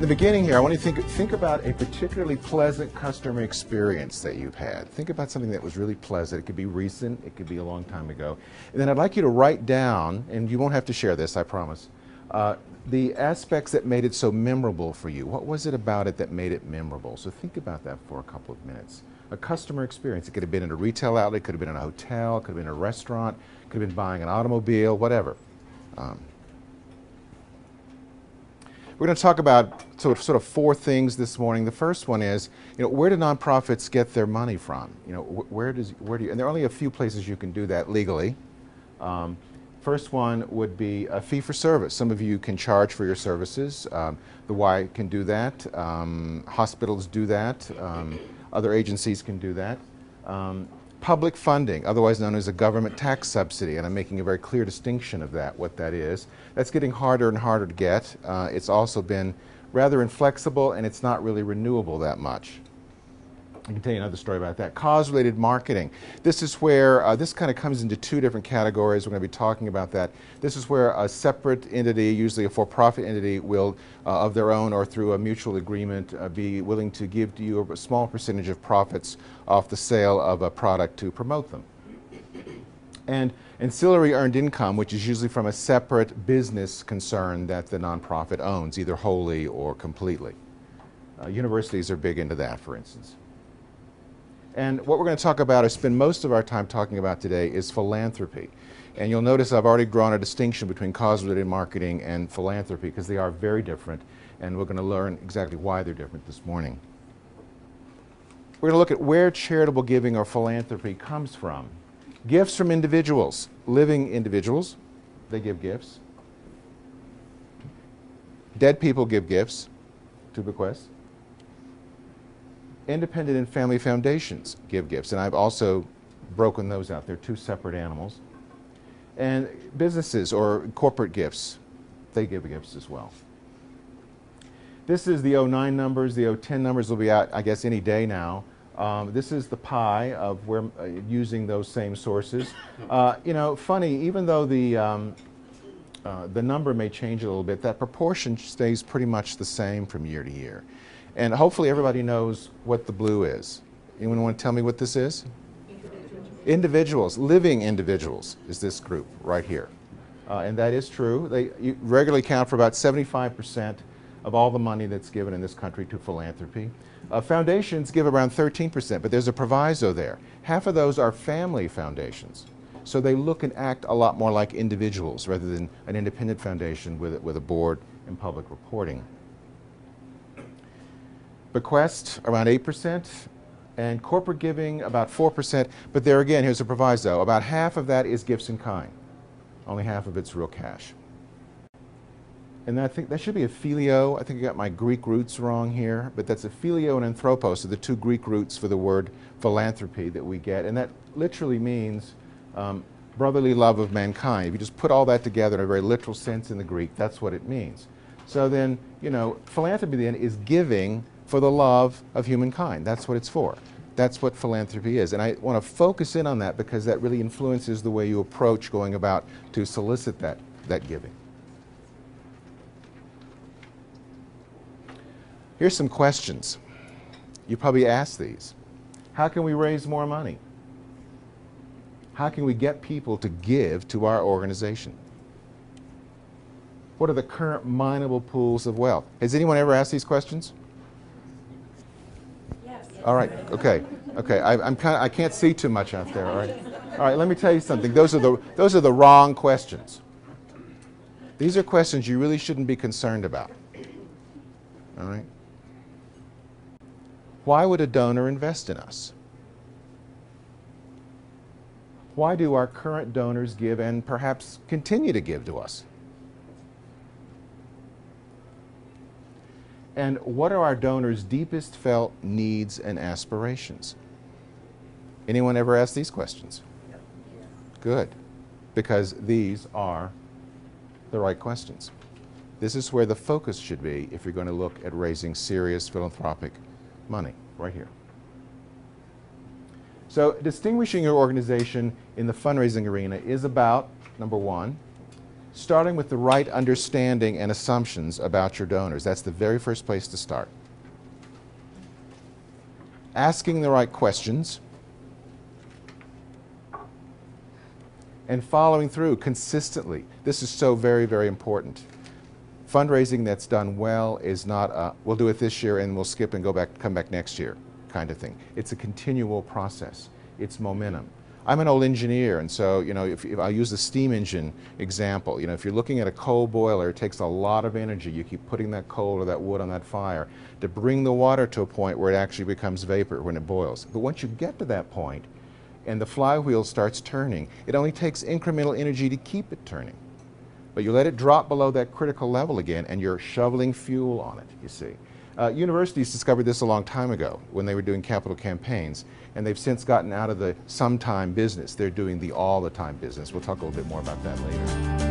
in the beginning here, I want you to think about a particularly pleasant customer experience that you've had. Think about something that was really pleasant. It could be recent, it could be a long time ago. And then I'd like you to write down, and you won't have to share this, I promise, the aspects that made it so memorable for you. What was it about it that made it memorable? So think about that for a couple of minutes. A customer experience. It could have been in a retail outlet, could have been in a hotel, could have been in a restaurant, could have been buying an automobile, whatever. We're going to talk about sort of four things this morning. The first one is, where do nonprofits get their money from? Where do you, and there are only a few places you can do that legally. First one would be a fee for service. Some of you can charge for your services. The Y can do that. Hospitals do that. Other agencies can do that. Public funding, otherwise known as a government tax subsidy, and I'm making a very clear distinction of that, what that is. That's getting harder and harder to get. It's also been rather inflexible, and it's not really renewable that much. I can tell you another story about that. Cause-related marketing. This is where, this kind of comes into two different categories. We're going to be talking about that. This is where a separate entity, usually a for-profit entity, will, of their own or through a mutual agreement, be willing to give to you a small percentage of profits off the sale of a product to promote them. And ancillary earned income, which is usually from a separate business concern that the nonprofit owns, either wholly or completely. Universities are big into that, for instance. And what we're going to talk about, or spend most of our time talking about today, is philanthropy. And you'll notice I've already drawn a distinction between cause-related marketing and philanthropy because they are very different, and we're going to learn exactly why they're different this morning. We're going to look at where charitable giving or philanthropy comes from. Gifts from individuals, living individuals, they give gifts. Dead people give gifts to bequests. Independent and family foundations give gifts, and I've also broken those out. They're two separate animals. And businesses or corporate gifts, they give gifts as well. This is the 09 numbers. The 010 numbers will be out, I guess, any day now. This is the pie of where using those same sources. Funny, even though the number may change a little bit, that proportion stays pretty much the same from year to year. And hopefully everybody knows what the blue is. Anyone want to tell me what this is? Individuals, living individuals is this group right here. And that is true. They regularly count for about 75% of all the money that's given in this country to philanthropy. Foundations give around 13%, but there's a proviso there. Half of those are family foundations. So they look and act a lot more like individuals rather than an independent foundation with a board and public reporting. Bequest, around 8%, and corporate giving, about 4%. But there again, here's a proviso. About half of that is gifts in kind. Only half of it's real cash. And I think that should be a filio. I think I got my Greek roots wrong here, but that's a filio and anthropos, are the two Greek roots for the word philanthropy that we get. And that literally means brotherly love of mankind. If you just put all that together in a very literal sense in the Greek, that's what it means. So then, philanthropy then is giving for the love of humankind. That's what it's for. That's what philanthropy is. And I want to focus in on that because that really influences the way you approach going about to solicit that giving. Here's some questions. You probably asked these. How can we raise more money? How can we get people to give to our organization? What are the current mineable pools of wealth? Has anyone ever asked these questions? All right. Okay. Okay. I can't see too much out there. All right. All right. Let me tell you something. Those are the wrong questions. These are questions you really shouldn't be concerned about. All right. Why would a donor invest in us? Why do our current donors give and perhaps continue to give to us? And what are our donors' deepest felt needs and aspirations? Anyone ever asked these questions? Good, because these are the right questions. This is where the focus should be if you're going to look at raising serious philanthropic money, right here. So distinguishing your organization in the fundraising arena is about, number one, starting with the right understanding and assumptions about your donors. That's the very first place to start. Asking the right questions and following through consistently. This is so very, very important. Fundraising that's done well is not a, we'll do it this year and we'll skip and come back next year kind of thing. It's a continual process. It's momentum. I'm an old engineer, and so, you know, if I use the steam engine example, you know, if you're looking at a coal boiler, it takes a lot of energy. You keep putting that coal or that wood on that fire to bring the water to a point where it actually becomes vapor when it boils. But once you get to that point and the flywheel starts turning, it only takes incremental energy to keep it turning. But you let it drop below that critical level again, and you're shoveling fuel on it, you see. Universities discovered this a long time ago when they were doing capital campaigns, and they've since gotten out of the sometime business. They're doing the all-the-time business. We'll talk a little bit more about that later.